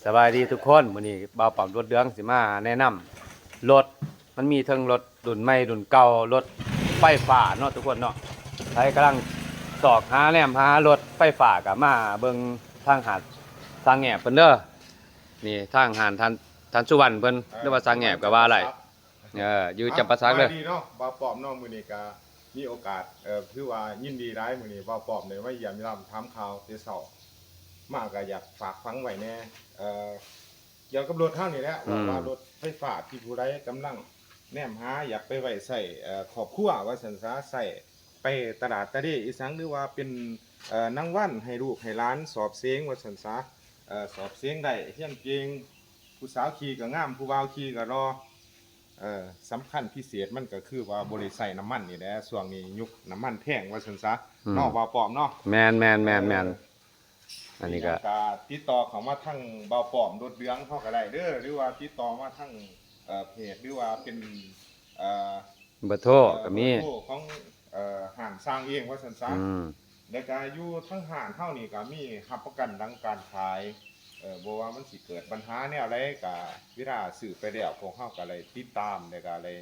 สบายดีทุกคนมื้อนี้บ่าวปั๊มรถเดืองสิมาแนะนำรถมันมีทั้งรถรุ่นใหม่รุ่นเก่ารถไฟฟ้าเนาะทุกคนเนาะใครกำลังสอกหาแนมหารถไฟฟ้าก็มาเบิ่งทางหาดสร้างแหบเพิ่นเด้อนี่ทางหาดท่านสุวรรณเพิ่นหรือว่าสร้างแหบก็ว่าอะไรอยู่จำปาสักเด้อดีเนาะบ่าวปอมเนาะมื้อนี้ก็มีโอกาสคือว่ายินดีได้มื้อนี้บ่าวปอมได้มาเยี่ยมยามถามข่าวแต่เช้ามาก็อยากฝากฟังไว้แน่เกี่ยวกับรถเฮานี่แหละว่ารถไฟฟ้าที่ผู้ใดกำลังแนมหาอยากไปไว้ใช้ครอบครัวว่าซั่นซะใช้ไปตลาดตะเดอีสังหรือว่าเป็นนางวันให้ลูกให้หลานสอบเสียงว่าซั่นซะสอบเสียงได้เฮียนเก่งผู้สาวขี่ก็งามผู้บ่าวขี่ก็รอสำคัญพิเศษมันก็คือว่าบริใส่น้ำมันนี่แหละช่วงนี้ยุคน้ำมันแพงว่าซั่นซะเนาะบ่าวปอมเนาะแมนอันนี้ก็ติดต่อเข้ามาทางบ่าวปอมรถเรืองเฮาก็ได้เด้อหรือว่าติดต่อมาทางเพจหรือว่าเป็นเบอร์โทรก็มีเบอร์โทรของห้างสร้างเองว่าซั่นซะแล้วก็อยู่ทั้งห้างเฮานี่ก็มีรับประกันดังการขายบ่ว่ามันสิเกิดปัญหาแนวใดก็เวลาซื้อไปแล้วพวกเฮาก็เลยติดตามแล้วก็เลย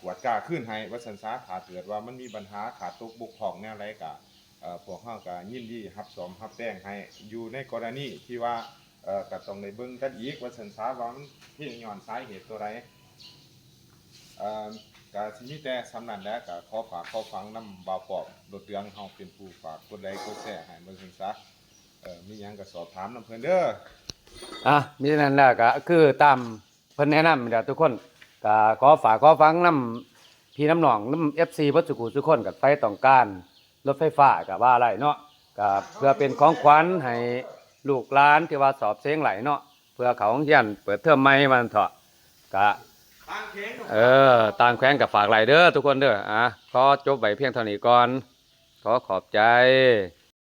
ตรวจกล้าขึ้นให้ว่าซั่นซะถ้าเกิดว่ามันมีปัญหาขาดตกบกพร่องแนวใดก็พวกเฮาก็ยินดีรับซ่อมรับแต่งให้อยู่ในกรณีที่ว่าก็ต้องได้เบิ่งกันอีกว่าซั่นซะว่ามันเพียงย้อนสาเหตุตัวใดก็สิมีแต่สำนั้นแหละก็ขอฝากขอฟังนำบ่าวปอบรถเรืองเฮาเป็นผู้ฝากกดไลค์กดแชร์ให้เบิ่งซั่นซะมีหยังก็สอบถามนำเพิ่นเด้อมีนั่นแหละก็คือตามเพิ่นแนะนำเด้อทุกคนก็ขอฝากขอฟังนำพี่น้ำน้องนำ FC เพิ่นสุขุทุกคนก็ไปต้องการรถไฟฟ้าก็ว่าอะไรเนาะก็เพื่อเป็นของขวัญให้ลูกหลานที่ว่าสอบเสียงไหลเนาะเพื่อเขาโรงเรียนเปิดเทอมใหม่มันเถาะก็ต่างแขวงกับฝากไหลเด้อทุกคนเด้อขอจบไว้เพียงเท่านี้ก่อนขอขอบใจ